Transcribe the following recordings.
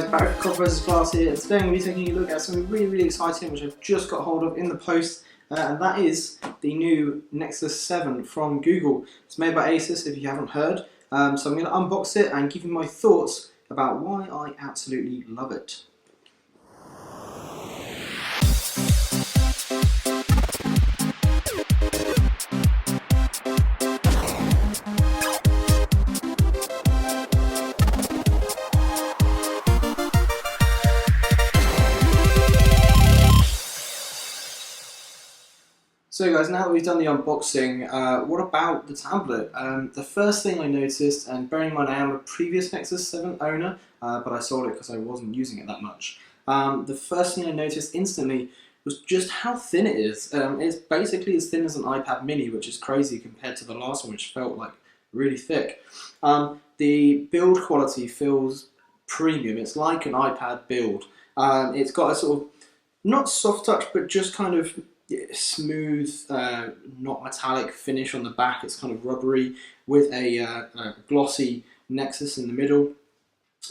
guys, back with Controversies Class here. Today I'm going to be taking a look at something really exciting which I've just got hold of in the post, and that is the new Nexus 7 from Google. It's made by Asus if you haven't heard, so I'm going to unbox it and give you my thoughts about why I absolutely love it. So guys, now that we've done the unboxing, what about the tablet? The first thing I noticed, and bearing in mind I am a previous Nexus 7 owner, but I sold it because I wasn't using it that much. The first thing I noticed instantly was just how thin it is. It's basically as thin as an iPad mini, which is crazy compared to the last one, which felt like really thick. The build quality feels premium. It's like an iPad build. It's got a sort of, not soft touch, but just kind of smooth, not metallic finish on the back. It's kind of rubbery with a glossy Nexus in the middle.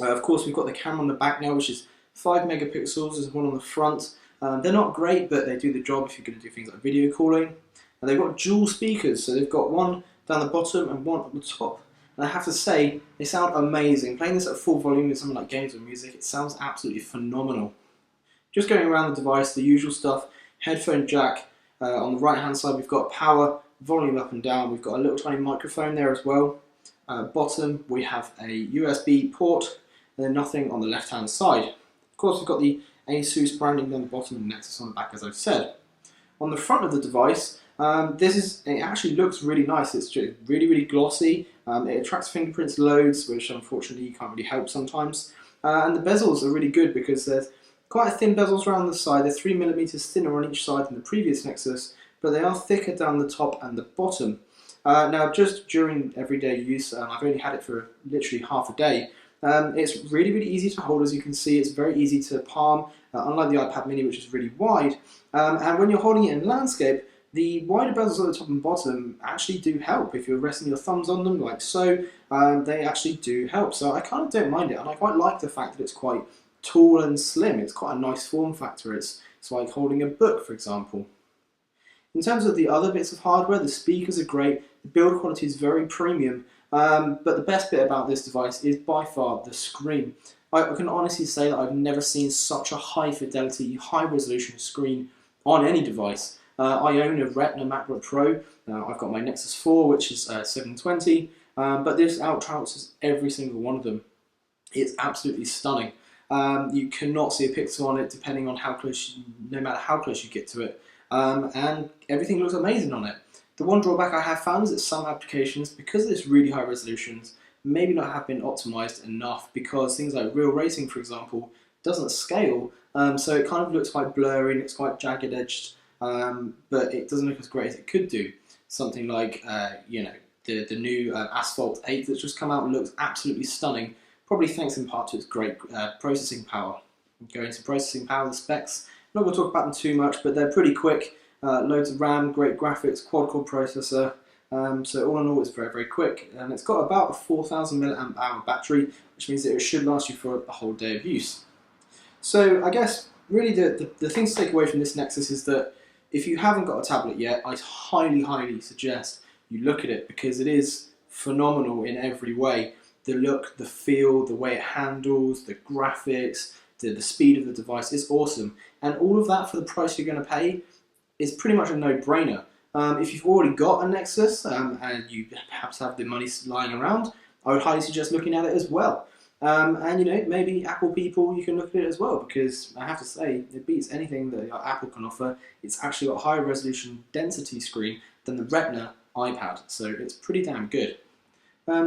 Of course, we've got the camera on the back now, which is 5 megapixels. There's one on the front. They're not great, but they do the job if you're going to do things like video calling. And they've got dual speakers, so they've got one down the bottom and one at the top. And I have to say, they sound amazing. Playing this at full volume with something like games or music, it sounds absolutely phenomenal. Just going around the device, the usual stuff. Headphone jack. On the right hand side we've got power, volume up and down. We've got a little tiny microphone there as well. Bottom we have a USB port, and then nothing on the left hand side. Of course we've got the Asus branding down the bottom and Nexus on the back, as I've said. On the front of the device, it actually looks really nice. It's just really glossy. It attracts fingerprints loads, which unfortunately you can't really help sometimes. And the bezels are really good because there's quite a thin bezels around the side. They're 3mm thinner on each side than the previous Nexus, but they are thicker down the top and the bottom. Now, just during everyday use, I've only had it for literally half a day. It's really easy to hold, as you can see. It's very easy to palm, unlike the iPad mini, which is really wide. And when you're holding it in landscape, the wider bezels at the top and bottom actually do help. If you're resting your thumbs on them, like so, they actually do help. So I kind of don't mind it, and I quite like the fact that it's quite tall and slim. It's quite a nice form factor. It's like holding a book, for example. In terms of the other bits of hardware, the speakers are great, the build quality is very premium, but the best bit about this device is by far the screen. I can honestly say that I've never seen such a high fidelity, high resolution screen on any device. I own a Retina MacBook Pro. I've got my Nexus 4, which is 720, but this outranks every single one of them. It's absolutely stunning. You cannot see a pixel on it depending on how close, no matter how close you get to it, and everything looks amazing on it. The one drawback I have found is that some applications, because of this really high resolutions, maybe not have been optimized enough, because things like real racing, for example, doesn't scale, so it kind of looks quite blurry and it's quite jagged edged, but it doesn't look as great as it could do. Something like the new Asphalt 8 that's just come out looks absolutely stunning. Probably thanks in part to its great processing power. Going into processing power, the specs, I'm not going to talk about them too much, but they're pretty quick. Loads of RAM, great graphics, quad-core processor. So all in all, it's very quick. And it's got about a 4,000 mAh battery, which means that it should last you for a whole day of use. So I guess really the thing to take away from this Nexus is that if you haven't got a tablet yet, I highly suggest you look at it, because it is phenomenal in every way. The look, the feel, the way it handles, the graphics, the speed of the device is awesome. And all of that for the price you're going to pay is pretty much a no-brainer. If you've already got a Nexus and you perhaps have the money lying around, I would highly suggest looking at it as well. And maybe Apple people, you can look at it as well, because I have to say, it beats anything that Apple can offer. It's actually got a higher resolution density screen than the Retina iPad, so it's pretty damn good.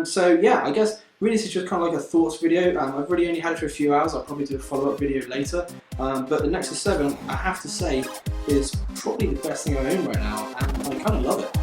So yeah, I guess really this is just kind of like a thoughts video. I've really only had it for a few hours. I'll probably do a follow-up video later. But the Nexus 7, I have to say, is probably the best thing I own right now, and I kind of love it.